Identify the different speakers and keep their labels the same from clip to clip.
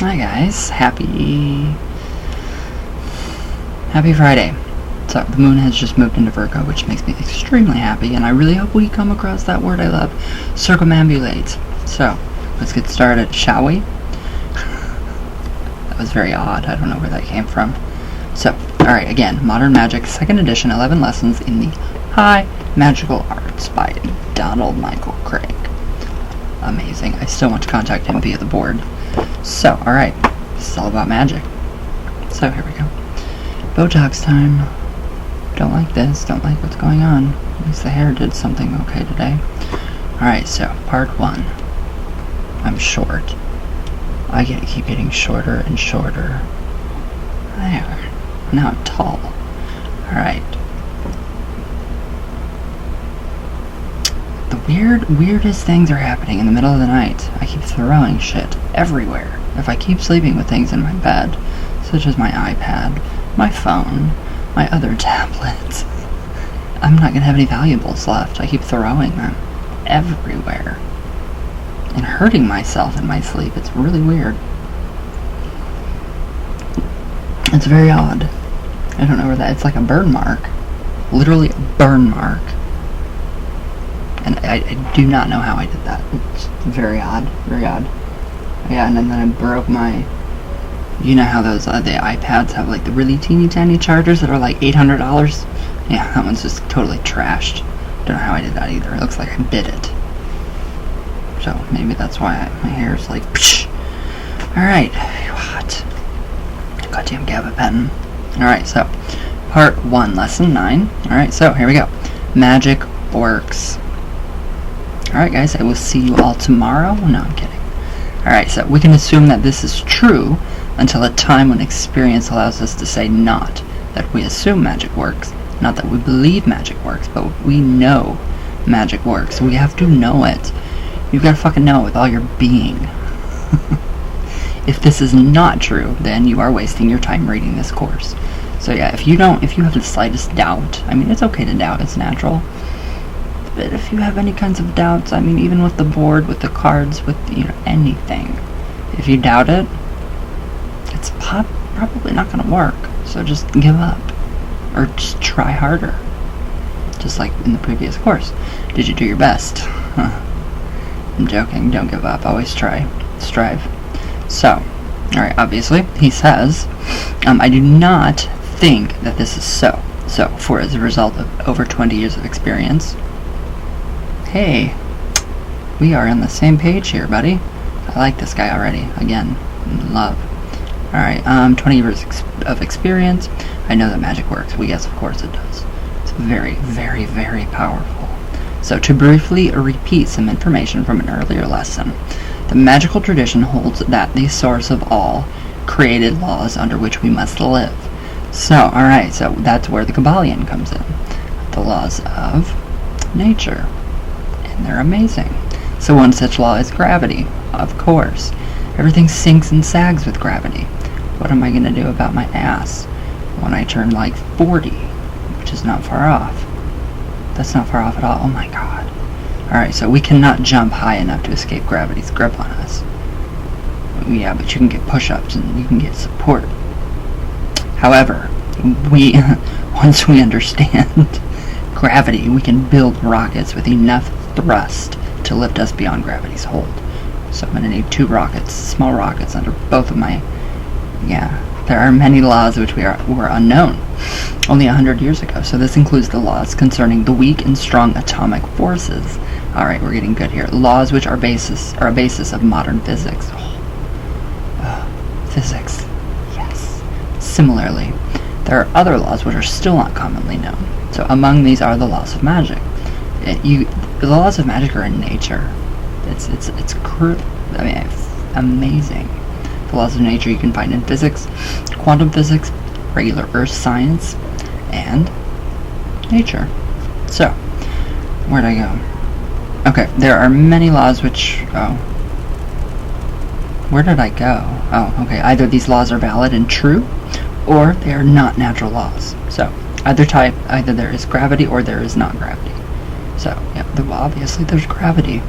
Speaker 1: Hi guys, happy Friday. So the moon has just moved into Virgo, which makes me extremely happy, and I really hope we come across that word I love, circumambulate. So let's get started, shall we? That was very odd. I don't know where that came from. So, alright, again, Modern Magic, 2nd edition, 11 lessons in the High Magical Arts by Donald Michael Craig. Amazing. I still want to contact him via the board. So, alright, this is all about magic. So, here we go. Botox time. Don't like this, don't like what's going on. At least the hair did something okay today. Alright, so, part 1. I'm short. I keep getting shorter and shorter. There. Now I'm tall. Alright. The weirdest things are happening in the middle of the night. I keep throwing shit everywhere. If I keep sleeping with things in my bed, such as my iPad, my phone, my other tablets, I'm not gonna have any valuables left. I keep throwing them everywhere and hurting myself in my sleep. It's really weird. It's very odd. I don't know where that, it's like a burn mark. Literally a burn mark. And I do not know how I did that. It's very odd. Very odd. Yeah, and then I broke my... You know how those, the iPads have like the really teeny tiny chargers that are like $800? Yeah, that one's just totally trashed. Don't know how I did that either. It looks like I bit it. So maybe that's why my hair is like... Psh. Alright. What? Goddamn gabapentin. Alright, so... Part 1, Lesson 9. Alright, so here we go. Magic works. Alright guys, I will see you all tomorrow. No, I'm kidding. Alright, so we can assume that this is true until a time when experience allows us to say not that we assume magic works, not that we believe magic works, but we know magic works. We have to know it. You've got to fucking know it with all your being. If this is not true, then you are wasting your time reading this course. So yeah, if you have the slightest doubt, I mean, it's okay to doubt, it's natural. But if you have any kinds of doubts, I mean, even with the board, with the cards, with, anything, if you doubt it, it's probably not going to work. So just give up. Or just try harder. Just like in the previous course. Did you do your best? I'm joking. Don't give up. Always try. Strive. So, alright, obviously, he says, I do not think that this is so. So, for as a result of over 20 years of experience... Hey, we are on the same page here, buddy. I like this guy already. Again, love. Alright, 20 years of experience. I know that magic works. Well, yes, of course it does. It's very, very, very powerful. So, to briefly repeat some information from an earlier lesson, the magical tradition holds that the source of all created laws under which we must live. So, alright, so that's where the Kabbalion comes in. The laws of nature. And they're amazing. So one such law is gravity, of course. Everything sinks and sags with gravity. What am I going to do about my ass when I turn like 40? Which is not far off. That's not far off at all. Oh my god. Alright, so we cannot jump high enough to escape gravity's grip on us. Yeah, but you can get push-ups and you can get support. However, once we understand gravity, we can build rockets with enough thrust to lift us beyond gravity's hold. So I'm going to need 2 rockets, small rockets, under both of my... Yeah, there are many laws which were unknown only 100 years ago. So this includes the laws concerning the weak and strong atomic forces. Alright, we're getting good here. Laws which are a basis of modern physics. Physics. Yes. Similarly, there are other laws which are still not commonly known. So among these are the laws of magic. The laws of magic are in nature. It's amazing. The laws of nature you can find in physics, quantum physics, regular earth science, and nature. So, where'd I go? Okay, there are many laws which... Oh. Where did I go? Oh, okay. Either these laws are valid and true, or they are not natural laws. So, either there is gravity or there is not gravity. So, yeah, obviously there's gravity.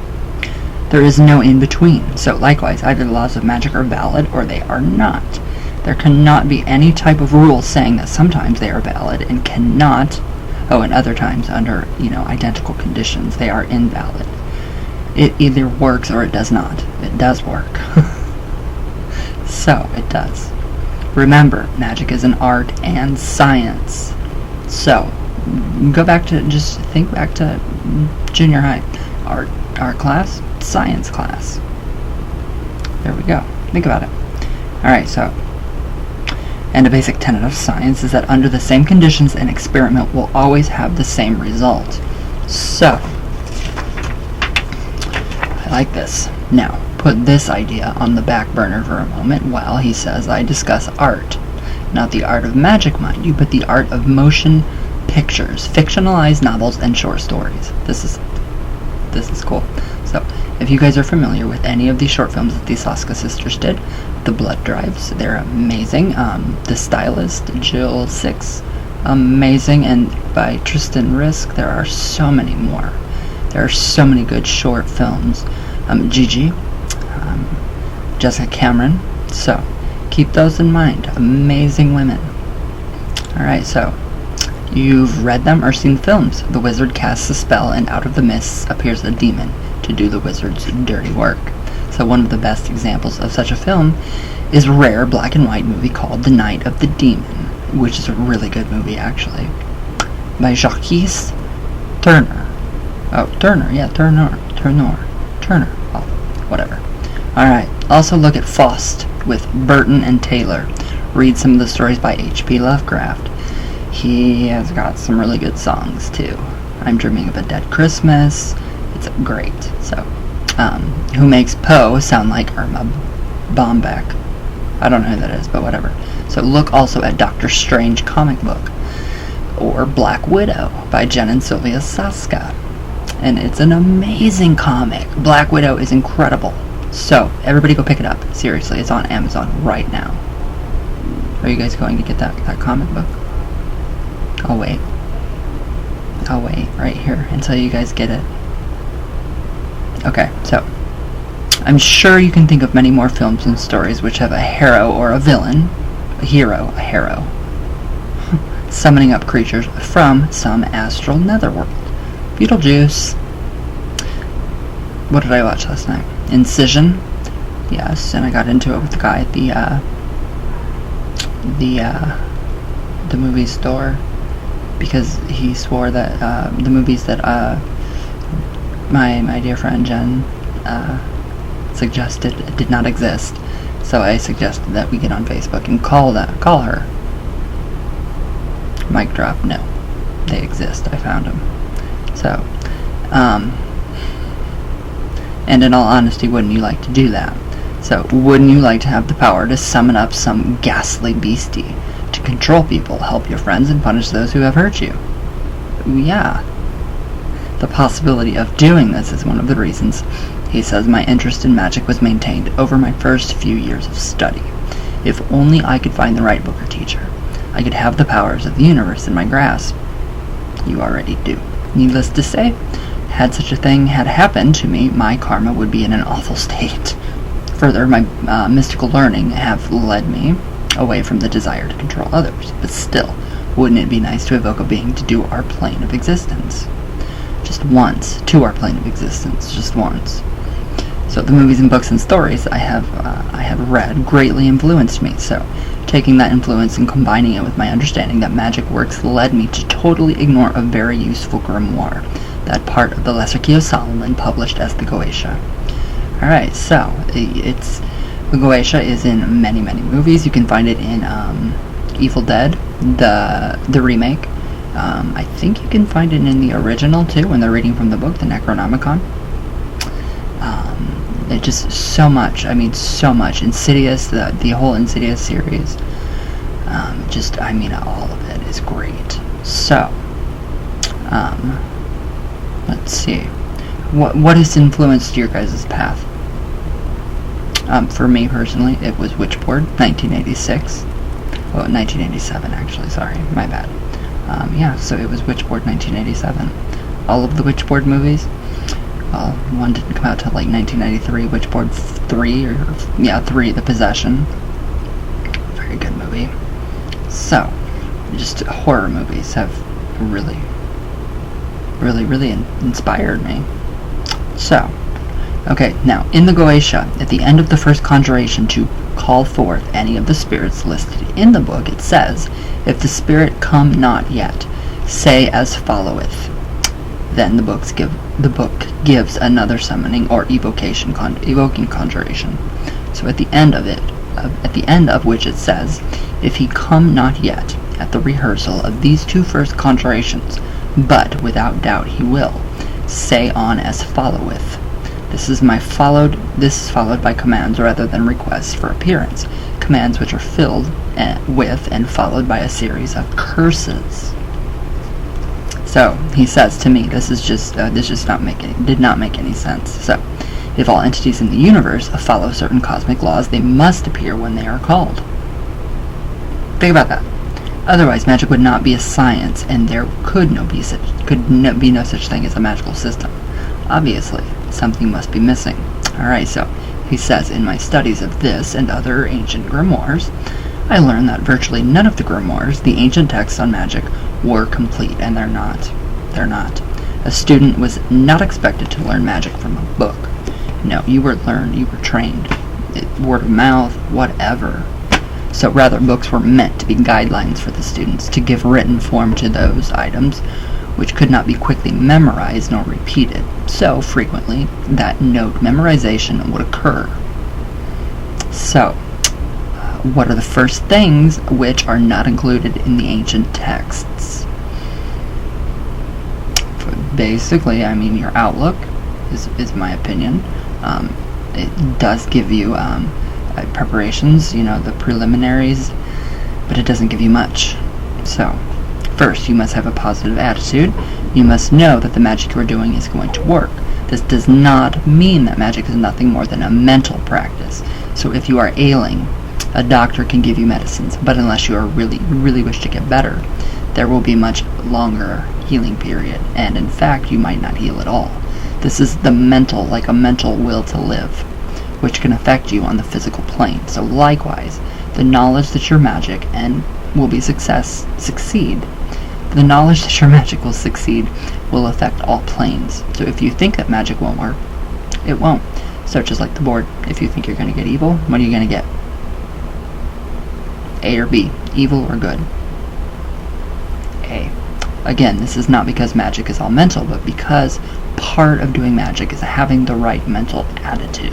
Speaker 1: There is no in between. So likewise, either the laws of magic are valid or they are not. There cannot be any type of rule saying that sometimes they are valid and cannot, and other times under, identical conditions, they are invalid. It either works or it does not. It does work. So, it does. Remember, magic is an art and science. So, think back to junior high. Art class, science class. There we go. Think about it. Alright, so, and a basic tenet of science is that under the same conditions, an experiment will always have the same result. So, I like this. Now, put this idea on the back burner for a moment while he says I discuss art. Not the art of magic, mind you, but the art of motion pictures, fictionalized novels, and short stories. This is cool. So, if you guys are familiar with any of these short films that the Saska sisters did, The Blood Drives, they're amazing. The Stylist, Jill 6, amazing. And by Tristan Risk, there are so many more. There are so many good short films. Gigi, Jessica Cameron. So, keep those in mind. Amazing women. Alright, so, you've read them or seen films. The wizard casts a spell, and out of the mists appears a demon to do the wizard's dirty work. So one of the best examples of such a film is a rare black and white movie called The Night of the Demon, which is a really good movie, actually, by Jacques Turner. Turner. Oh, whatever. Alright, also look at Faust with Burton and Taylor. Read some of the stories by H.P. Lovecraft. He has got some really good songs, too. I'm Dreaming of a Dead Christmas. It's great. So, who makes Poe sound like Irma Bombeck? I don't know who that is, but whatever. So look also at Doctor Strange comic book, or Black Widow by Jen and Sylvia Saska. And it's an amazing comic. Black Widow is incredible. So, everybody go pick it up. Seriously, it's on Amazon right now. Are you guys going to get that comic book? I'll wait right here until you guys get it. Okay, so I'm sure you can think of many more films and stories which have a hero or a villain, a hero, summoning up creatures from some astral netherworld. Beetlejuice. What did I watch last night? Incision. Yes, and I got into it with the guy at the movie store, because he swore that the movies that my dear friend Jen suggested did not exist. So I suggested that we get on Facebook and call her. Mic drop. No, they exist. I found them. So, and in all honesty, wouldn't you like to do that? So, wouldn't you like to have the power to summon up some ghastly beastie to control people, help your friends, and punish those who have hurt you? Yeah. The possibility of doing this is one of the reasons he says my interest in magic was maintained over my first few years of study. If only I could find the right book or teacher, I could have the powers of the universe in my grasp. You already do. Needless to say, had such a thing had happened to me, my karma would be in an awful state. Further, my mystical learning have led me away from the desire to control others. But still, wouldn't it be nice to evoke a being to do our plane of existence? Just once. To our plane of existence. Just once. So the movies and books and stories I have read greatly influenced me. So taking that influence and combining it with my understanding that magic works led me to totally ignore a very useful grimoire, that part of the Lesser Key of Solomon published as the Goetia. Alright, so the Goetia is in many, many movies. You can find it in Evil Dead, the remake. I think you can find it in the original too, when they're reading from the book, the Necronomicon. It just so much. Insidious, the whole Insidious series. All of it is great. So, let's see. What has influenced your guys' path? For me personally, it was Witchboard, 1986. Oh, 1987 actually, sorry, my bad. So it was Witchboard 1987. All of the Witchboard movies, Well, one didn't come out till like 1993. Witchboard 3, or 3, The Possession. Very good movie. So, just horror movies have really inspired me. So, okay, now, in the Goetia, at the end of the first conjuration to call forth any of the spirits listed in the book, it says, "If the spirit come not yet, say as followeth." Then the book gives another summoning or evoking conjuration. So at the end of which it says, "If he come not yet, at the rehearsal of these 2 first conjurations, but without doubt he will, say on as followeth." This is followed by commands rather than requests for appearance, commands which are filled with and followed by a series of curses. So he says to me, this did not make any sense. So, if all entities in the universe follow certain cosmic laws, they must appear when they are called. Think about that. Otherwise, magic would not be a science, and there could be no such thing as a magical system. Obviously, something must be missing. Alright, so he says, "In my studies of this and other ancient grimoires, I learned that virtually none of the grimoires, the ancient texts on magic, were complete," and they're not. They're not. A student was not expected to learn magic from a book. No, you were trained. Word of mouth, whatever. So rather, books were meant to be guidelines for the students, to give written form to those items which could not be quickly memorized nor repeated. So, frequently, that note memorization would occur. So, what are the first things which are not included in the ancient texts? Basically, I mean, your outlook is my opinion. It does give you preparations, the preliminaries, but it doesn't give you much. So, first, you must have a positive attitude. You must know that the magic you are doing is going to work. This does not mean that magic is nothing more than a mental practice. So if you are ailing, a doctor can give you medicines, but unless you are really wish to get better, there will be much longer healing period, and in fact, you might not heal at all. This is the mental, like a mental will to live, which can affect you on the physical plane. So likewise, the knowledge that your magic will succeed. The knowledge that your magic will succeed will affect all planes. So if you think that magic won't work, it won't. So just like the board, if you think you're going to get evil, what are you going to get? A or B, evil or good? A. Again, this is not because magic is all mental, but because part of doing magic is having the right mental attitude.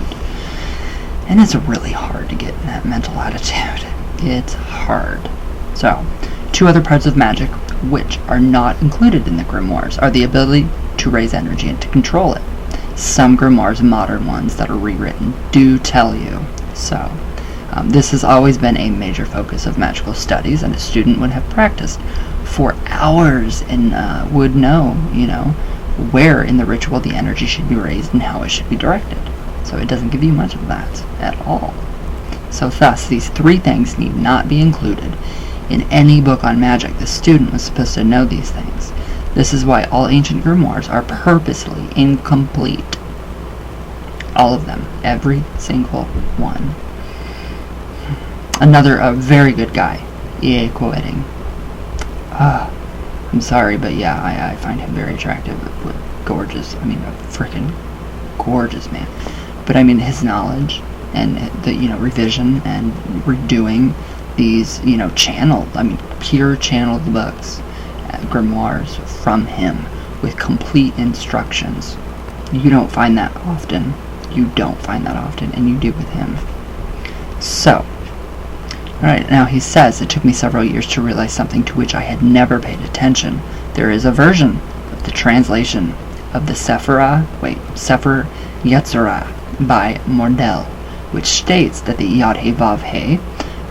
Speaker 1: And it's really hard to get that mental attitude. It's hard. So, 2 other parts of magic which are not included in the grimoires are the ability to raise energy and to control it. Some grimoires, modern ones that are rewritten, do tell you so. This has always been a major focus of magical studies, and a student would have practiced for hours and would know, where in the ritual the energy should be raised and how it should be directed. So it doesn't give you much of that at all. So thus, these 3 things need not be included in any book on magic. The student was supposed to know these things. This is why all ancient grimoires are purposely incomplete. All of them. Every single one. Another very good guy. E.A. Quoting. I'm sorry, but yeah, I find him very attractive. Gorgeous. I mean, a freaking gorgeous man. But I mean, his knowledge and the, revision and redoing these, pure channeled books, grimoires from him with complete instructions. You don't find that often. And you do with him. So, alright, now he says, "It took me several years to realize something to which I had never paid attention. There is a version of the translation of the Sefer Yetzirah by Mordell, which states that the Yod He Vav He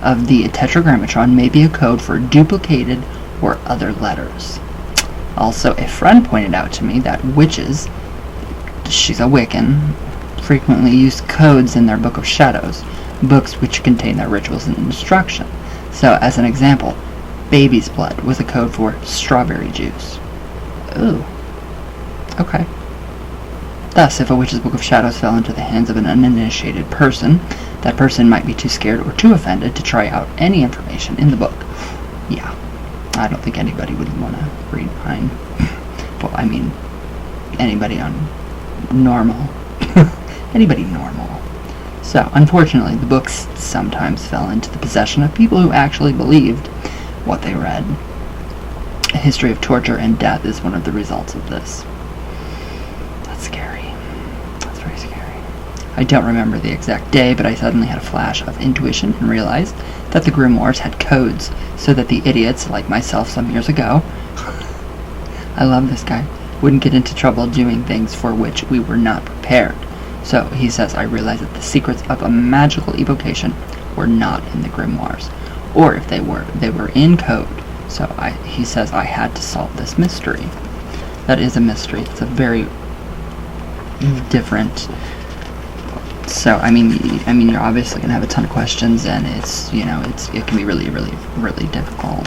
Speaker 1: of the Tetragrammatron may be a code for duplicated or other letters." Also, a friend pointed out to me that witches, she's a Wiccan, frequently use codes in their Book of Shadows, books which contain their rituals and instruction. So, as an example, baby's blood was a code for strawberry juice. Ooh. Okay. Thus, if a witch's book of shadows fell into the hands of an uninitiated person, that person might be too scared or too offended to try out any information in the book. Yeah, I don't think anybody would want to read mine. Well, I mean, anybody on normal. Anybody normal. So, unfortunately, the books sometimes fell into the possession of people who actually believed what they read. A history of torture and death is one of the results of this. That's scary. That's very scary. I don't remember the exact day, but I suddenly had a flash of intuition and realized that the grimoires had codes so that the idiots, like myself some years ago, I love this guy, wouldn't get into trouble doing things for which we were not prepared. So, he says, I realized that the secrets of a magical evocation were not in the grimoires. Or if they were in code. So, he says, I had to solve this mystery. That is a mystery. It's a very different... So, I mean, you're obviously going to have a ton of questions, and it can be really, really, really difficult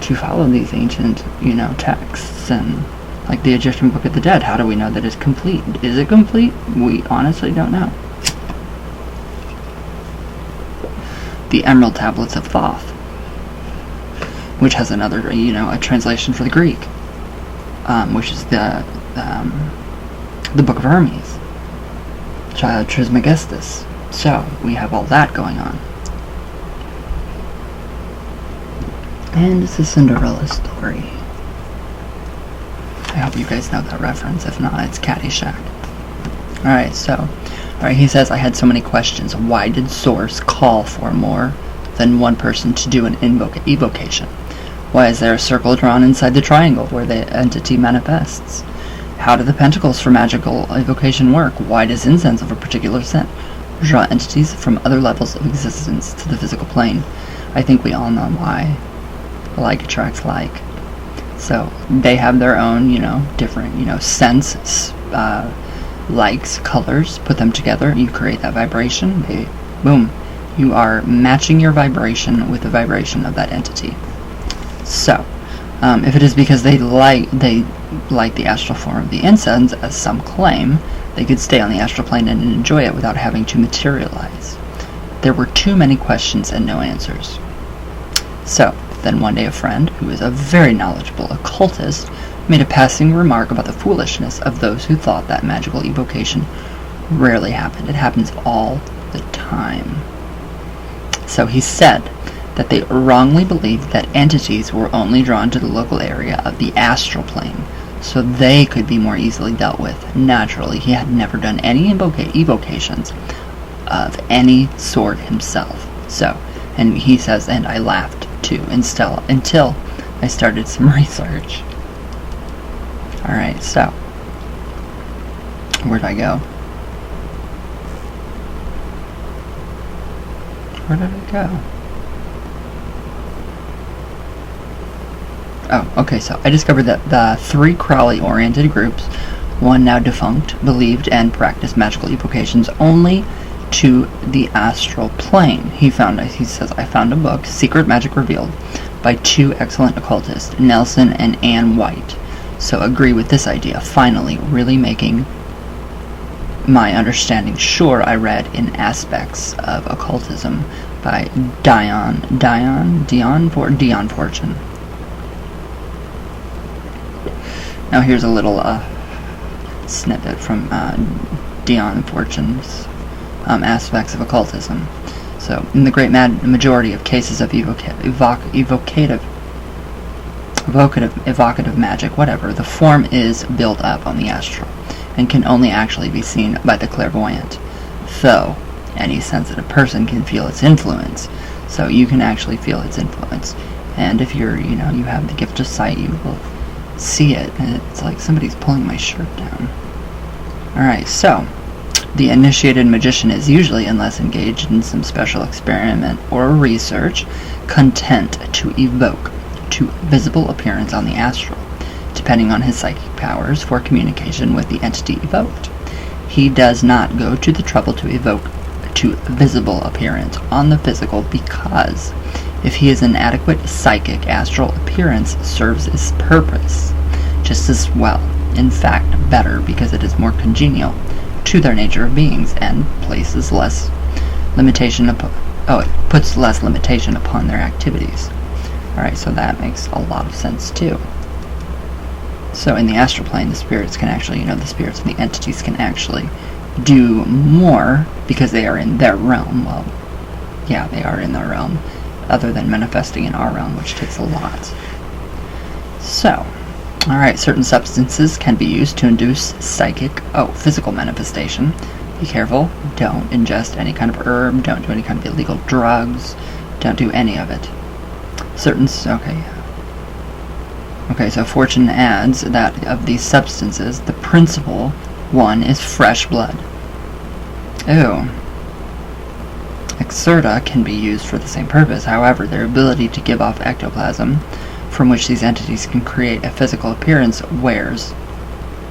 Speaker 1: to follow these ancient, texts, and like the Egyptian Book of the Dead. How do we know that it's complete? Is it complete? We honestly don't know. The Emerald Tablets of Thoth, which has another, a translation for the Greek, which is the Book of Hermes, Trismegistus. So we have all that going on. And it's a Cinderella story. I hope you guys know that reference. If not, it's Caddyshack. Alright, he says, I had so many questions. Why did Source call for more than one person to do an evocation? Why is there a circle drawn inside the triangle where the entity manifests? How do the pentacles for magical evocation work? Why does incense of a particular scent draw entities from other levels of existence to the physical plane? I think we all know why. Like attracts like. So they have their own, different, scents, likes, colors. Put them together, you create that vibration. Boom. You are matching your vibration with the vibration of that entity. So, if it is because they like the astral form of the incense, as some claim, they could stay on the astral plane and enjoy it without having to materialize. There were too many questions and no answers. So, then one day a friend, who is a very knowledgeable occultist, made a passing remark about the foolishness of those who thought that magical evocation rarely happened. It happens all the time. So he said that they wrongly believed that entities were only drawn to the local area of the astral plane, so they could be more easily dealt with. Naturally, he had never done any evocations of any sort himself. So, and he says, and I laughed too, until I started some research. Alright, so, where'd I go? Where did I go? Oh, okay, so I discovered that the 3 Crowley-oriented groups, one now defunct, believed and practiced magical evocations only to the astral plane. He says, I found a book, Secret Magic Revealed, by 2 excellent occultists, Nelson and Ann White. So agree with this idea, finally, really making my understanding sure. I read in Aspects of Occultism by Dion Fortune. Now here's a little snippet from Dion Fortune's Aspects of Occultism. So, in the great majority of cases of evocative magic, whatever, the form is built up on the astral and can only actually be seen by the clairvoyant, though any sensitive person can feel its influence. So you can actually feel its influence, and if you're, you have the gift of sight, you will see it, and it's like somebody's pulling my shirt down. Alright, so the initiated magician is usually, unless engaged in some special experiment or research, content to evoke to visible appearance on the astral, depending on his psychic powers for communication with the entity evoked. He does not go to the trouble to evoke to visible appearance on the physical, because if he is an adequate psychic, astral appearance serves its purpose just as well. In fact, better, because it is more congenial to their nature of beings and places less limitation upon, it puts less limitation upon their activities. Alright, so that makes a lot of sense too. So in the astral plane, the spirits can actually, the spirits and the entities can actually do more because they are in their realm. Well, yeah, they are in their realm, other than manifesting in our realm, which takes a lot. So, alright, certain substances can be used to induce physical manifestation. Be careful, don't ingest any kind of herb, don't do any kind of illegal drugs, don't do any of it. Okay, so Fortune adds that of these substances, the principal one is fresh blood. Ew. Excerta can be used for the same purpose. However, their ability to give off ectoplasm, from which these entities can create a physical appearance, wears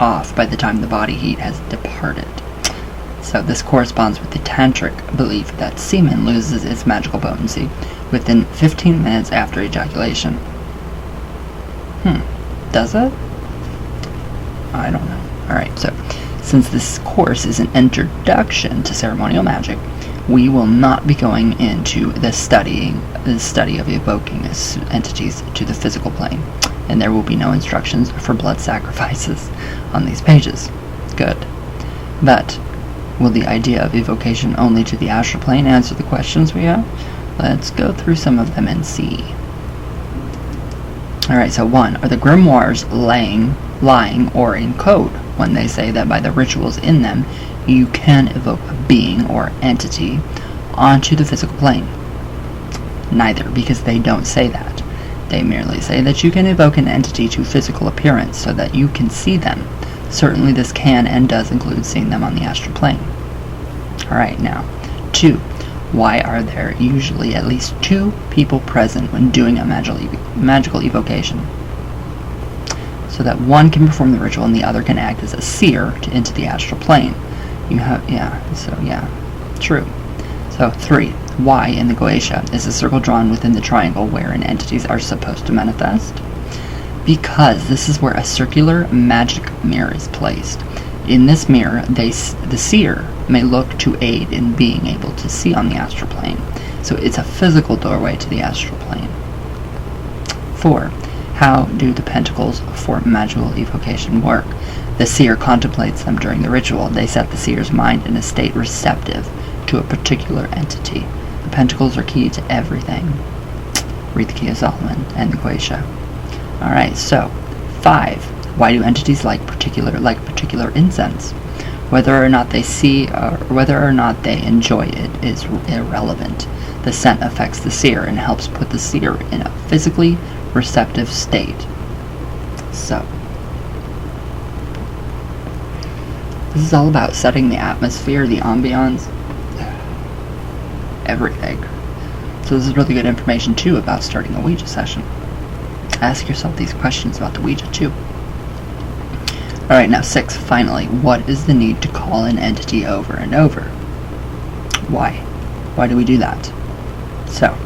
Speaker 1: off by the time the body heat has departed. So this corresponds with the tantric belief that semen loses its magical potency within 15 minutes after ejaculation. Does it? I don't know. Alright, so since this course is an introduction to ceremonial magic, we will not be going into the study of evoking entities to the physical plane, and there will be no instructions for blood sacrifices on these pages. Good. But will the idea of evocation only to the astral plane answer the questions we have? Let's go through some of them and see. Alright, so 1. Are the grimoires lying or in code when they say that by the rituals in them you can evoke a being or entity onto the physical plane? Neither, because they don't say that. They merely say that you can evoke an entity to physical appearance so that you can see them. Certainly this can and does include seeing them on the astral plane. Alright, now 2. Why are there usually at least 2 people present when doing a magical evocation? So that one can perform the ritual and the other can act as a seer into the astral plane. True. So 3. Why in the Goetia is a circle drawn within the triangle wherein entities are supposed to manifest? Because this is where a circular magic mirror is placed. In this mirror, the seer may look to aid in being able to see on the astral plane. So it's a physical doorway to the astral plane. 4. How do the pentacles for magical evocation work? The seer contemplates them during the ritual. They set the seer's mind in a state receptive to a particular entity. The pentacles are key to everything. Read the Key of Solomon and the Goetia. Alright, so 5. Why do entities like particular incense? Whether or not they see or whether or not they enjoy it is irrelevant. The scent affects the seer and helps put the seer in a physically receptive state. So, this is all about setting the atmosphere, the ambiance, everything. So this is really good information too about starting a Ouija session. Ask yourself these questions about the Ouija too. Alright, now 6, finally, what is the need to call an entity over and over? Why? Why do we do that? So,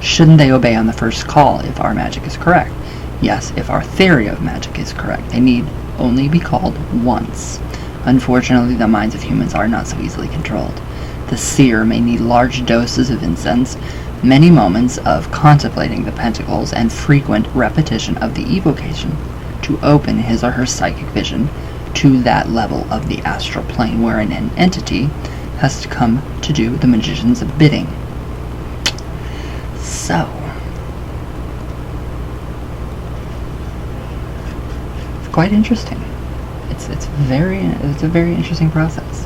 Speaker 1: shouldn't they obey on the first call if our magic is correct? Yes, if our theory of magic is correct. They need only be called once. Unfortunately, the minds of humans are not so easily controlled. The seer may need large doses of incense, many moments of contemplating the pentacles, and frequent repetition of the evocation to open his or her psychic vision to that level of the astral plane wherein an entity has to come to do the magician's bidding. So, it's quite interesting. It's a very interesting process.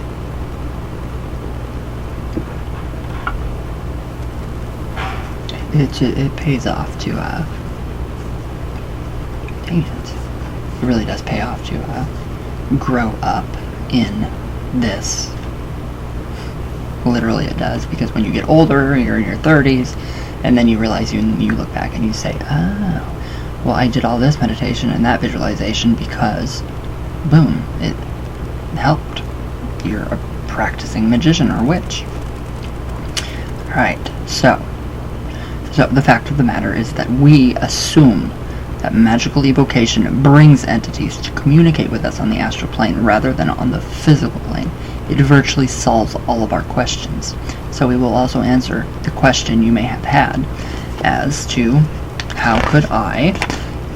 Speaker 1: It pays off to dang it. It really does pay off to grow up in this. Literally it does, because when you get older, you're in your 30s, and then you realize you look back and you say, oh, well, I did all this meditation and that visualization because, boom, it helped. You're a practicing magician or witch. Alright, so the fact of the matter is that we assume that magical evocation brings entities to communicate with us on the astral plane rather than on the physical plane. It virtually solves all of our questions. So we will also answer the question you may have had as to how could I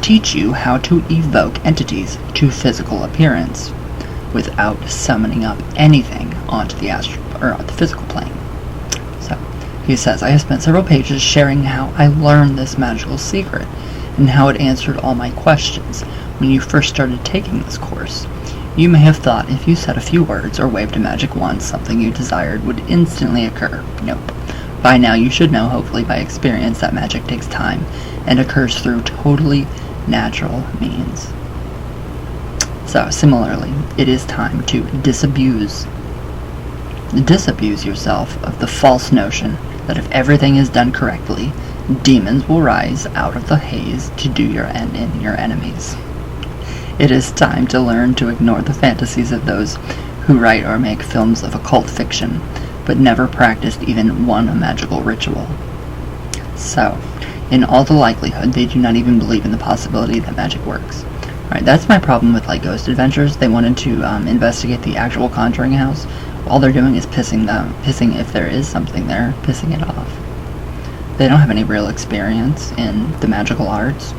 Speaker 1: teach you how to evoke entities to physical appearance without summoning up anything onto the astral or the physical plane. So he says, I have spent several pages sharing how I learned this magical secret and how it answered all my questions when you first started taking this course. You may have thought if you said a few words or waved a magic wand, something you desired would instantly occur. Nope. By now you should know, hopefully by experience, that magic takes time and occurs through totally natural means. So, similarly, it is time to disabuse yourself of the false notion that if everything is done correctly, demons will rise out of the haze to do your end in your enemies. It is time to learn to ignore the fantasies of those who write or make films of occult fiction, but never practiced even one magical ritual. So, in all the likelihood, they do not even believe in the possibility that magic works. Alright, that's my problem with like Ghost Adventures. They wanted to investigate the actual Conjuring house. All they're doing is pissing if there is something there, pissing it off. They don't have any real experience in the magical arts.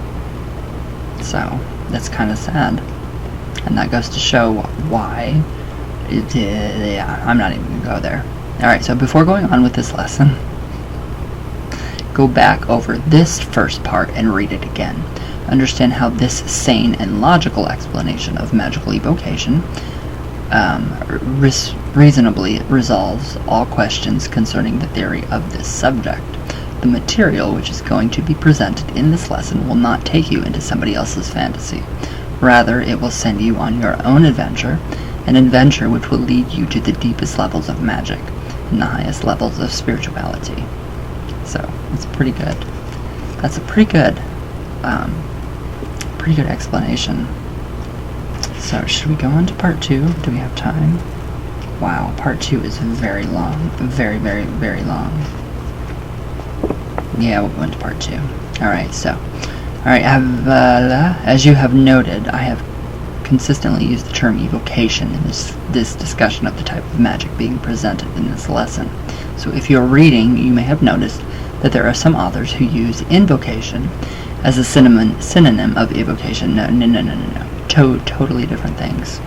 Speaker 1: So, that's kind of sad. And that goes to show why. Yeah, I'm not even going to go there. Alright, so before going on with this lesson, go back over this first part and read it again. Understand how this sane and logical explanation of magical evocation reasonably resolves all questions concerning the theory of this subject. The material which is going to be presented in this lesson will not take you into somebody else's fantasy. Rather, it will send you on your own adventure, an adventure which will lead you to the deepest levels of magic and the highest levels of spirituality. So, it's pretty good. That's a pretty good explanation. So, should we go on to part 2? Do we have time? Wow, part 2 is very long. Very, very, very long. Yeah, we'll go into part 2. Alright, as you have noted, I have consistently used the term evocation in this discussion of the type of magic being presented in this lesson. So if you're reading, you may have noticed that there are some authors who use invocation as a synonym of evocation. No. Totally different things.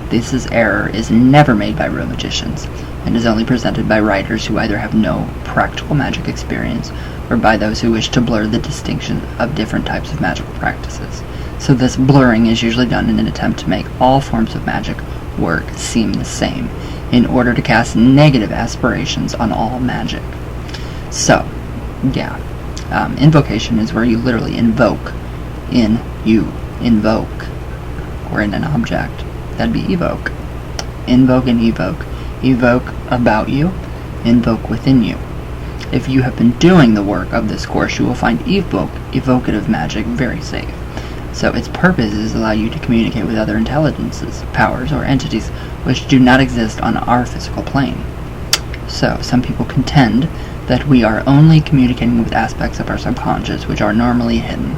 Speaker 1: This error is never made by real magicians, and is only presented by writers who either have no practical magic experience, or by those who wish to blur the distinction of different types of magical practices. So this blurring is usually done in an attempt to make all forms of magic work seem the same, in order to cast negative aspirations on all magic. So, yeah, invocation is where you literally invoke or in an object. That'd be evoke. Invoke and evoke. Evoke about you, invoke within you. If you have been doing the work of this course, you will find evocative magic very safe. So its purpose is to allow you to communicate with other intelligences, powers, or entities which do not exist on our physical plane. So some people contend that we are only communicating with aspects of our subconscious which are normally hidden.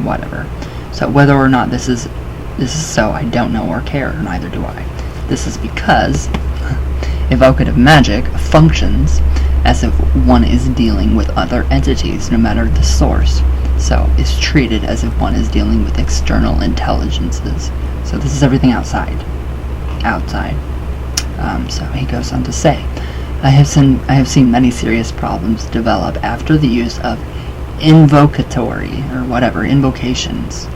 Speaker 1: Whatever. So whether or not this is so, I don't know or care, neither do I. This is because evocative magic functions as if one is dealing with other entities, no matter the source. So it's treated as if one is dealing with external intelligences. So this is everything outside. So he goes on to say, I have seen many serious problems develop after the use of invocations.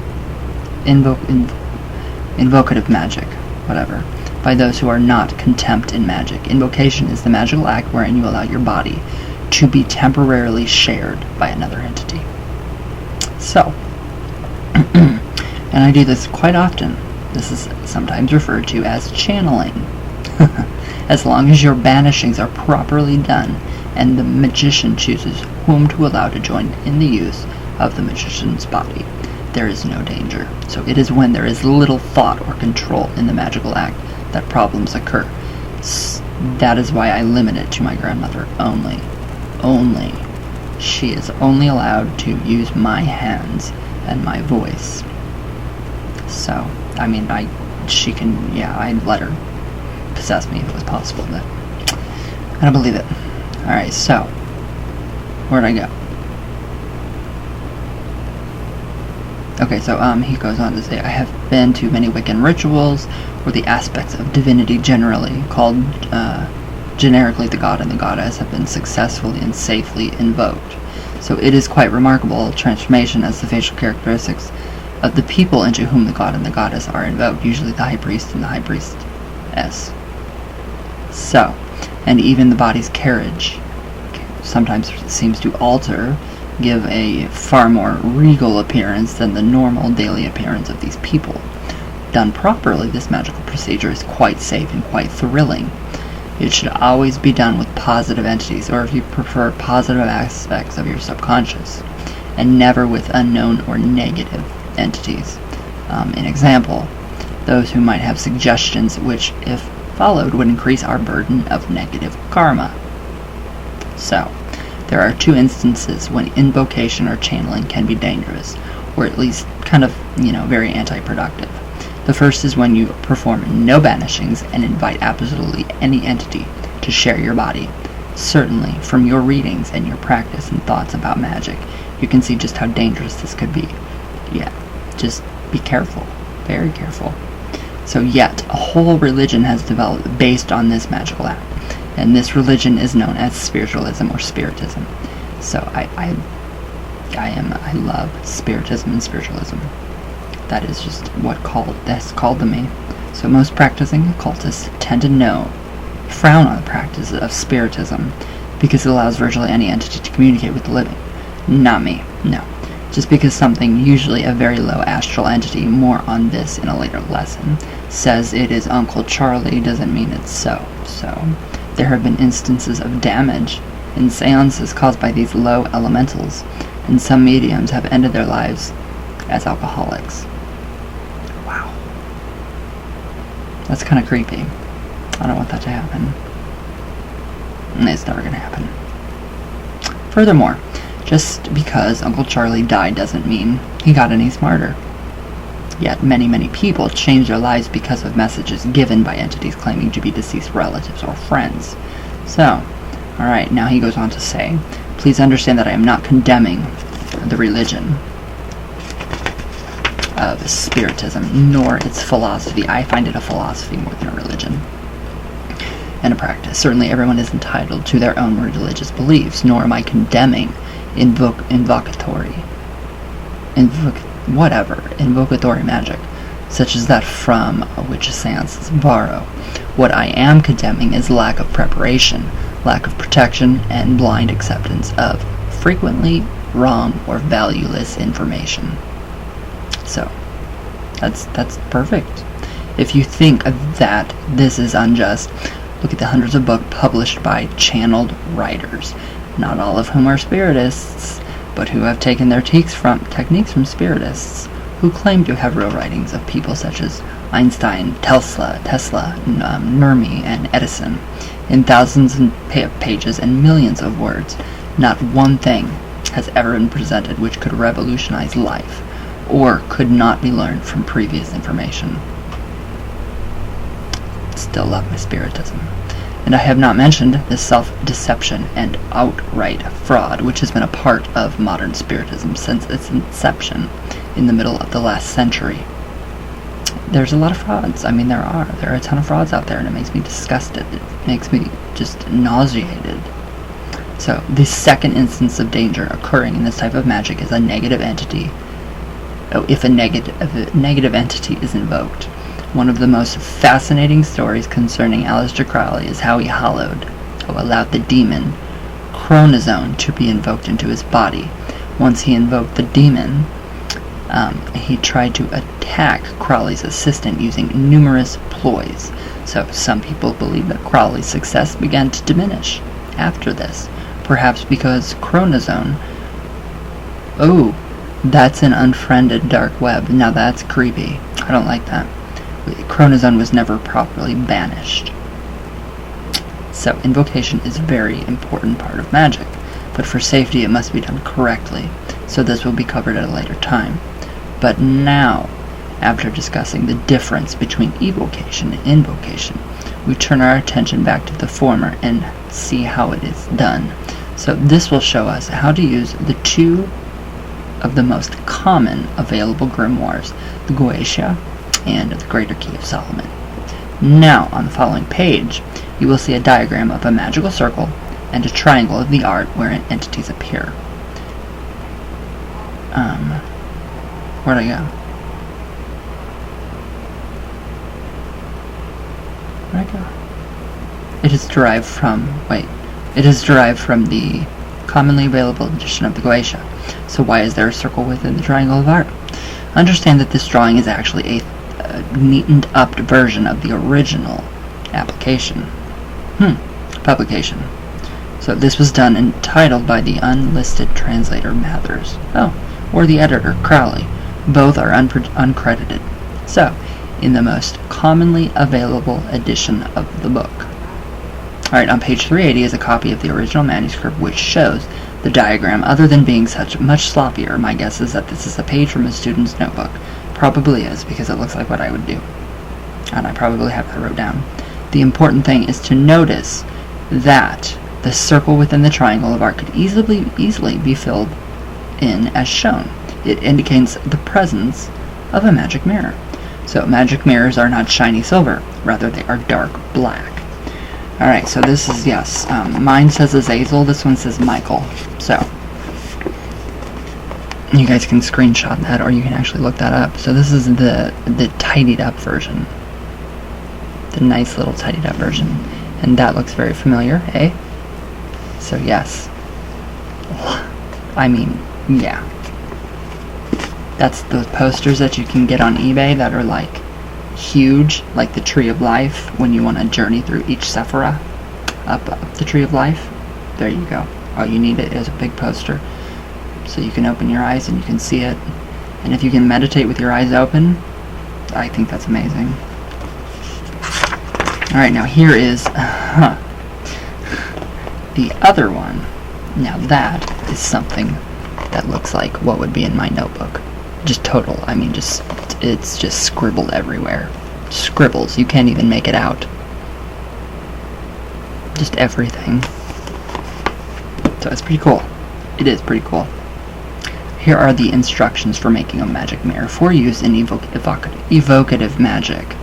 Speaker 1: Invocative magic, whatever, by those who are not contempt in magic. Invocation is the magical act wherein you allow your body to be temporarily shared by another entity. So, and I do this quite often. This is sometimes referred to as channeling. As long as your banishings are properly done and the magician chooses whom to allow to join in the use of the magician's body, there is no danger. So it is when there is little thought or control in the magical act that problems occur. That is why I limit it to my grandmother only. She is only allowed to use my hands and my voice. So, I mean, I'd let her possess me if it was possible, but I don't believe it. Alright, so, where'd I go? Okay, so he goes on to say, I have been to many Wiccan rituals where the aspects of divinity generally, called generically the god and the goddess, have been successfully and safely invoked. So it is quite remarkable transformation as the facial characteristics of the people into whom the god and the goddess are invoked, usually the high priest and the high priestess. So, and even the body's carriage sometimes seems to alter, give a far more regal appearance than the normal daily appearance of these people. Done properly, this magical procedure is quite safe and quite thrilling. It should always be done with positive entities, or if you prefer, positive aspects of your subconscious, and never with unknown or negative entities. An example, those who might have suggestions which, if followed, would increase our burden of negative karma. So, there are two instances when invocation or channeling can be dangerous, or at least kind of, very anti-productive. The first is when you perform no banishings and invite absolutely any entity to share your body. Certainly, from your readings and your practice and thoughts about magic, you can see just how dangerous this could be. Yeah, just be careful, very careful. So yet, a whole religion has developed based on this magical act. And this religion is known as spiritualism or spiritism. So I love spiritism and spiritualism. That is just that's called to me. So most practicing occultists tend to frown on the practice of spiritism because it allows virtually any entity to communicate with the living. Not me, no. Just because something, usually a very low astral entity, more on this in a later lesson, says it is Uncle Charlie doesn't mean it's so. There have been instances of damage in seances caused by these low elementals, and some mediums have ended their lives as alcoholics. Wow. That's kind of creepy. I don't want that to happen. It's never going to happen. Furthermore, just because Uncle Charlie died doesn't mean he got any smarter. Yet many people change their lives because of messages given by entities claiming to be deceased relatives or friends. So, alright, now he goes on to say, please understand that I am not condemning the religion of spiritism, nor its philosophy. I find it a philosophy more than a religion and a practice. Certainly everyone is entitled to their own religious beliefs, nor am I condemning invocatory magic, such as that from which seances borrow. What I am condemning is lack of preparation, lack of protection, and blind acceptance of frequently wrong or valueless information. So, that's perfect. If you think that this is unjust, look at the hundreds of books published by channeled writers, not all of whom are spiritists, but who have taken their techniques from spiritists, who claim to have real writings of people such as Einstein, Tesla, Nermi, and Edison, in thousands of pages and millions of words. Not one thing has ever been presented which could revolutionize life, or could not be learned from previous information. Still love my spiritism. And I have not mentioned the self-deception and outright fraud, which has been a part of modern spiritism since its inception in the middle of the last century. There's a lot of frauds. I mean, there are a ton of frauds out there, and it makes me disgusted. It makes me just nauseated. So, the second instance of danger occurring in this type of magic is a negative entity. If a negative entity is invoked. One of the most fascinating stories concerning Aleister Crowley is how he allowed the demon Chronozone to be invoked into his body. Once he invoked the demon, he tried to attack Crowley's assistant using numerous ploys. So some people believe that Crowley's success began to diminish after this, perhaps because Chronozone... Oh, that's an unfriended dark web. Now that's creepy. I don't like that. Chronozone was never properly banished. So invocation is a very important part of magic, but for safety it must be done correctly, so this will be covered at a later time. But now, after discussing the difference between evocation and invocation, we turn our attention back to the former and see how it is done. So this will show us how to use the two of the most common available grimoires, the Goetia and the Greater Key of Solomon. Now, on the following page, you will see a diagram of a magical circle and a triangle of the art wherein entities appear. Where'd I go? Where'd I go? It is derived from the commonly available edition of the Goetia. So why is there a circle within the Triangle of Arte? Understand that this drawing is actually a neatened up version of the original publication. So this was done and titled by the unlisted translator Mathers. Or the editor Crowley. Both are uncredited. So, in the most commonly available edition of the book. Alright, on page 380 is a copy of the original manuscript which shows the diagram. Other than being much sloppier, my guess is that this is a page from a student's notebook. Probably is, because it looks like what I would do. And I probably have that wrote down. The important thing is to notice that the circle within the Triangle of Arte could easily be filled in as shown. It indicates the presence of a magic mirror. So magic mirrors are not shiny silver, rather they are dark black. Alright, so this is, yes, mine says Azazel, this one says Michael. So, you guys can screenshot that, or you can actually look that up. So this is the tidied up version. The nice little tidied up version. And that looks very familiar, eh? So yes. I mean, yeah. That's those posters that you can get on eBay that are like huge, like the Tree of Life, when you want to journey through each Sephira up the Tree of Life. There you go. All you need is a big poster so you can open your eyes and you can see it. And if you can meditate with your eyes open, I think that's amazing. Alright, now here is the other one. Now that is something that looks like what would be in my notebook. Just total, I mean, it's just scribbled everywhere. Scribbles, you can't even make it out. Just everything. So it's pretty cool. It is pretty cool. Here are the instructions for making a magic mirror for use in evocative magic.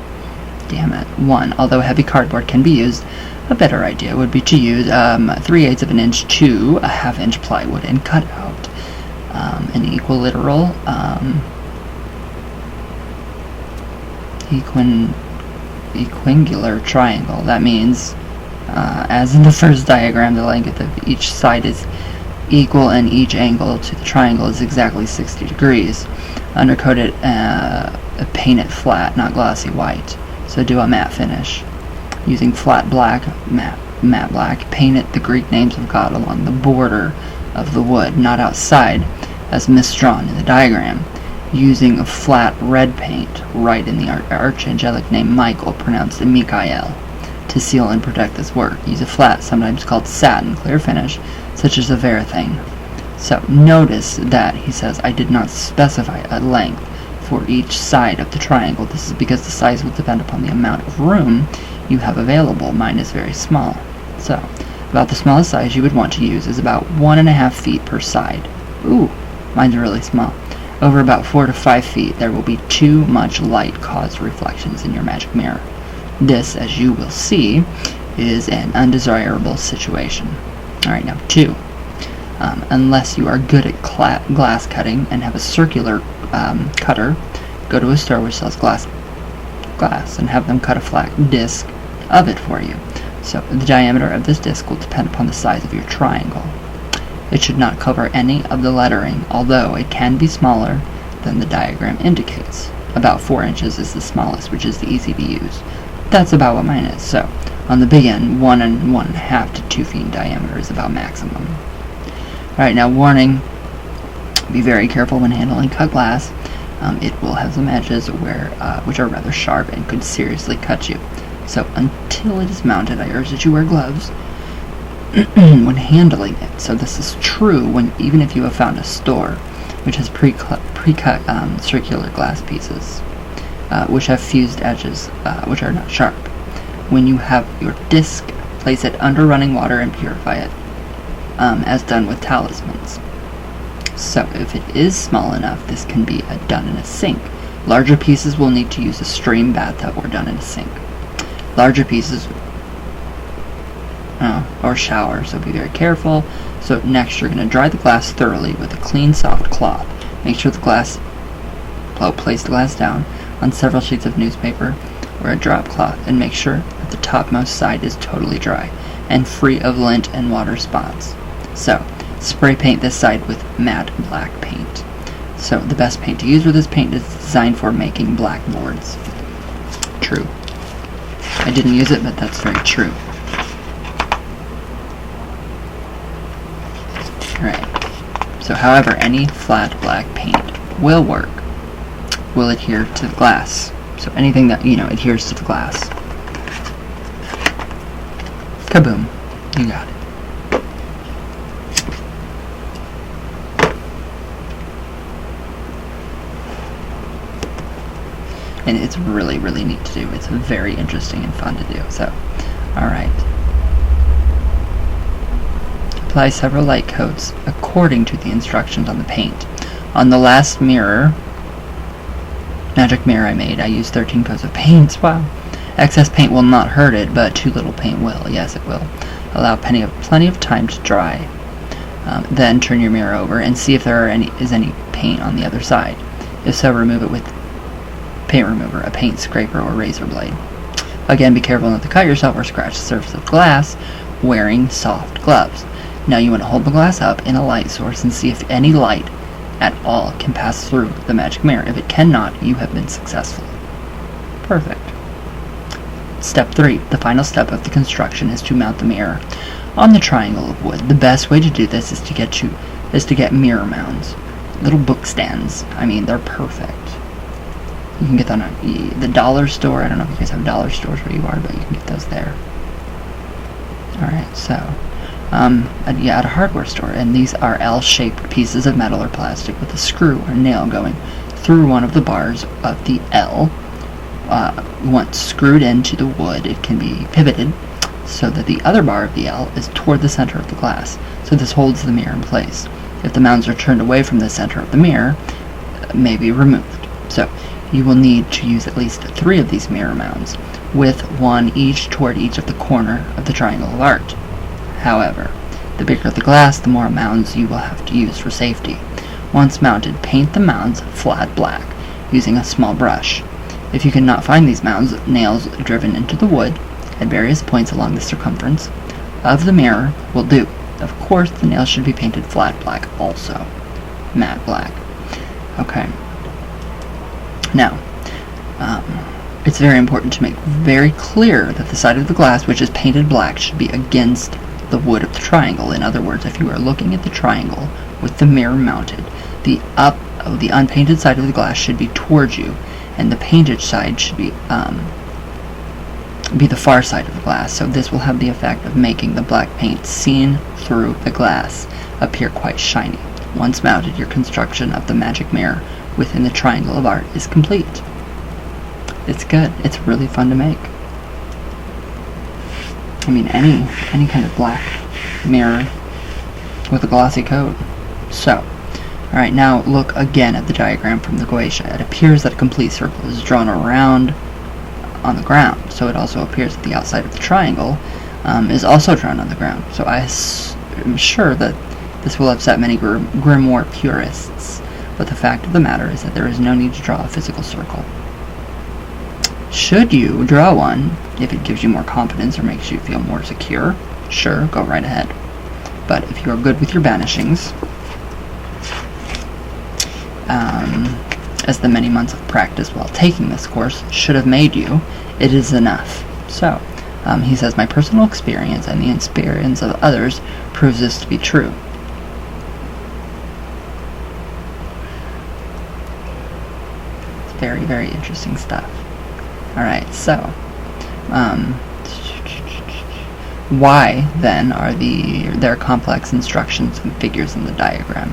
Speaker 1: Damn it. 1. Although heavy cardboard can be used, a better idea would be to use 3/8 of an inch to a 1/2 inch plywood and cut out an equilateral equangular triangle. That means, as in the first diagram, the length of each side is equal and each angle to the triangle is exactly 60 degrees. Undercoat it, paint it flat, not glossy white. So do a matte finish. Using flat black, matte black, paint it the Greek names of God along the border of the wood, not outside, as misdrawn in the diagram. Using a flat red paint, write in the archangelic name Michael, pronounced Mikael, to seal and protect this work. Use a flat, sometimes called satin, clear finish, such as a verathane. So notice that he says I did not specify a length for each side of the triangle. This is because the size will depend upon the amount of room you have available. Mine is very small. So, about the smallest size you would want to use is about 1.5 feet per side. Ooh, mine's really small. Over about 4 to 5 feet, there will be too much light caused reflections in your magic mirror. This, as you will see, is an undesirable situation. Alright, now 2. Unless you are good at glass cutting and have a circular cutter, go to a store which sells glass and have them cut a flat disc of it for you. So the diameter of this disc will depend upon the size of your triangle. It should not cover any of the lettering, although it can be smaller than the diagram indicates. About 4 inches is the smallest, which is the easy to use. That's about what mine is. So on the big end, 1 and 1.5 to 2 feet in diameter is about maximum. Alright, now warning, be very careful when handling cut glass. It will have some edges which are rather sharp and could seriously cut you. So until it is mounted, I urge that you wear gloves when handling it. So this is true even if you have found a store which has pre-cut circular glass pieces, which have fused edges, which are not sharp. When you have your disc, place it under running water and purify it, as done with talismans. So if it is small enough, this can be done in a sink. Larger pieces will need to use a stream, bathtub, or done in a sink. Larger pieces, or shower, so be very careful. So next you're going to dry the glass thoroughly with a clean, soft cloth. Make sure place the glass down on several sheets of newspaper or a drop cloth, and make sure that the topmost side is totally dry and free of lint and water spots. So spray paint this side with matte black paint. So the best paint to use with this paint is designed for making blackboards. True. I didn't use it, but that's very true. Alright. So however, any flat black paint will work, will adhere to the glass. So anything that, adheres to the glass. Kaboom. You got it. And it's really, really neat to do. It's very interesting and fun to do. So, alright. Apply several light coats according to the instructions on the paint. On the last magic mirror I made, I used 13 coats of paints. Wow. Excess paint will not hurt it, but too little paint will. Yes, it will. Allow plenty of time to dry. Then turn your mirror over and see if there is any paint on the other side. If so, remove it with paint remover, a paint scraper, or razor blade. Again, be careful not to cut yourself or scratch the surface of glass wearing soft gloves. Now you want to hold the glass up in a light source and see if any light at all can pass through the magic mirror. If it cannot, you have been successful. Perfect. Step 3. The final step of the construction is to mount the mirror on the triangle of wood. The best way to do this is to get mirror mounts. Little book stands. I mean, they're perfect. You can get them at the dollar store. I don't know if you guys have dollar stores where you are, but you can get those there. Alright, so at a hardware store, and these are L-shaped pieces of metal or plastic with a screw or nail going through one of the bars of the L. Once screwed into the wood, it can be pivoted so that the other bar of the L is toward the center of the glass, so this holds the mirror in place. If the mounts are turned away from the center of the mirror, may be removed. So you will need to use at least 3 of these mirror mounts, with one each toward each of the corner of the Triangle of Arte. However, the bigger the glass, the more mounts you will have to use for safety. Once mounted, paint the mounts flat black using a small brush. If you cannot find these mounts, nails driven into the wood at various points along the circumference of the mirror will do. Of course, the nails should be painted flat black also, matte black. Okay. Now, it's very important to make very clear that the side of the glass which is painted black should be against the wood of the triangle. In other words, if you are looking at the triangle with the mirror mounted, the unpainted side of the glass should be towards you, and the painted side should be the far side of the glass. So this will have the effect of making the black paint seen through the glass appear quite shiny. Once mounted, your construction of the magic mirror within the Triangle of Arte is complete. It's good. It's really fun to make. I mean, any kind of black mirror with a glossy coat. So, alright, now look again at the diagram from the Goetia. It appears that a complete circle is drawn around on the ground, so it also appears that the outside of the triangle is also drawn on the ground. So I am sure that this will upset many grimoire purists, but the fact of the matter is that there is no need to draw a physical circle. Should you draw one, if it gives you more confidence or makes you feel more secure, sure, go right ahead. But if you are good with your banishings, as the many months of practice while taking this course should have made you, it is enough. So, he says, my personal experience and the experience of others proves this to be true. It's very, very interesting stuff. Alright, so, why then are there complex instructions and figures in the diagram?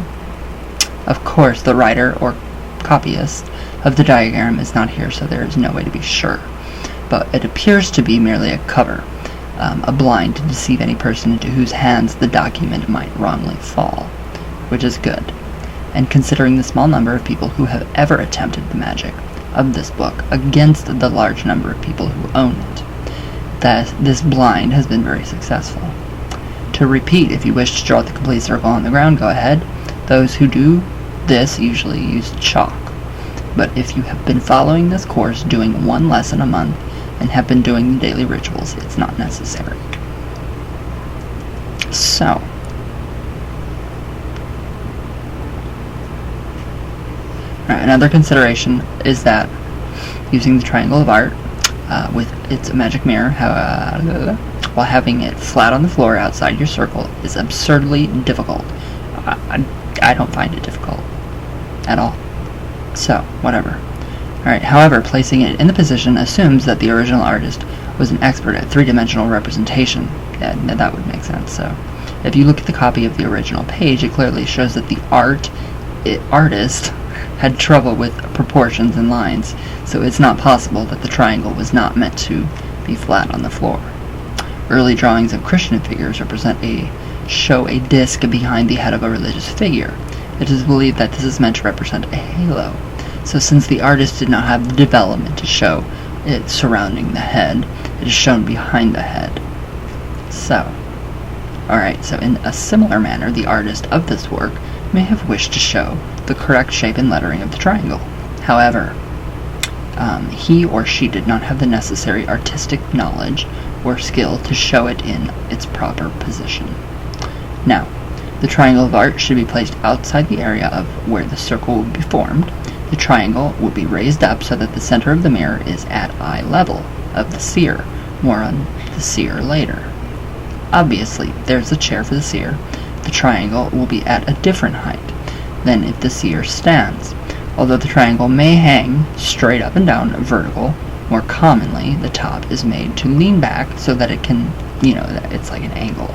Speaker 1: Of course, the writer or copyist of the diagram is not here, so there is no way to be sure. But it appears to be merely a cover, a blind to deceive any person into whose hands the document might wrongly fall, which is good. And considering the small number of people who have ever attempted the magic of this book against the large number of people who own it, that this blind has been very successful. To repeat, if you wish to draw the complete circle on the ground, go ahead. Those who do this usually use chalk. But if you have been following this course, doing one lesson a month, and have been doing the daily rituals, it's not necessary. So, another consideration is that using the Triangle of Art with its magic mirror, while having it flat on the floor outside your circle, is absurdly difficult. I don't find it difficult at all. So, whatever. Alright, however, placing it in the position assumes that the original artist was an expert at three-dimensional representation. Yeah, that would make sense. So, if you look at the copy of the original page, it clearly shows that the artist had trouble with proportions and lines, so it's not possible that the triangle was not meant to be flat on the floor. Early drawings of Christian figures show a disc behind the head of a religious figure. It is believed that this is meant to represent a halo. So since the artist did not have the development to show it surrounding the head, it is shown behind the head. So, alright, so in a similar manner, the artist of this work may have wished to show the correct shape and lettering of the triangle. However, he or she did not have the necessary artistic knowledge or skill to show it in its proper position. Now, the Triangle of Art should be placed outside the area of where the circle will be formed. The triangle will be raised up so that the center of the mirror is at eye level of the seer. More on the seer later. Obviously, there's a chair for the seer. The triangle will be at a different height than if the seer stands. Although the triangle may hang straight up and down vertical, more commonly the top is made to lean back so that it can, it's like an angle.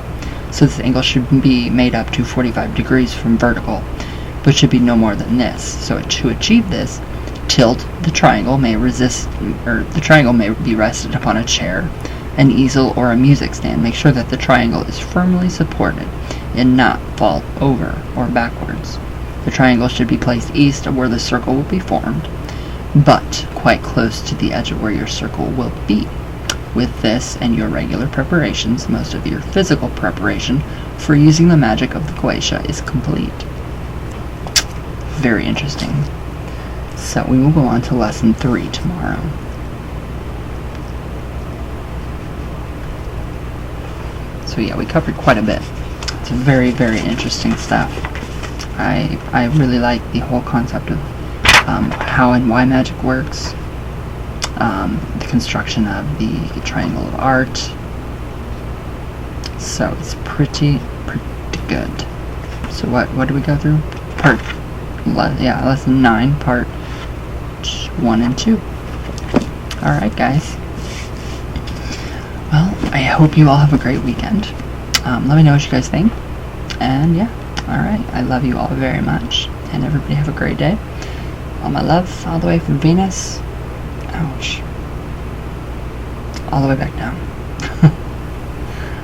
Speaker 1: So this angle should be made up to 45 degrees from vertical, but should be no more than this. So to achieve this tilt, the triangle may be rested upon a chair, an easel, or a music stand. Make sure that the triangle is firmly supported and not fall over or backwards. The triangle should be placed east of where the circle will be formed, but quite close to the edge of where your circle will be. With this and your regular preparations, most of your physical preparation for using the magic of the Goetia is complete. Very interesting. So we will go on to lesson 3 tomorrow. So yeah, we covered quite a bit. It's very, very interesting stuff. I really like the whole concept of how and why magic works, the construction of the Triangle of Art. So it's pretty good. So what do we go through? Lesson 9, part 1 and 2. Alright, guys. Well, I hope you all have a great weekend. Let me know what you guys think. And yeah, alright. I love you all very much. And everybody have a great day. All my love, all the way from Venus. Ouch. All the way back down.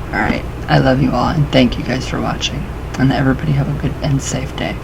Speaker 1: Alright. I love you all, and thank you guys for watching. And everybody have a good and safe day.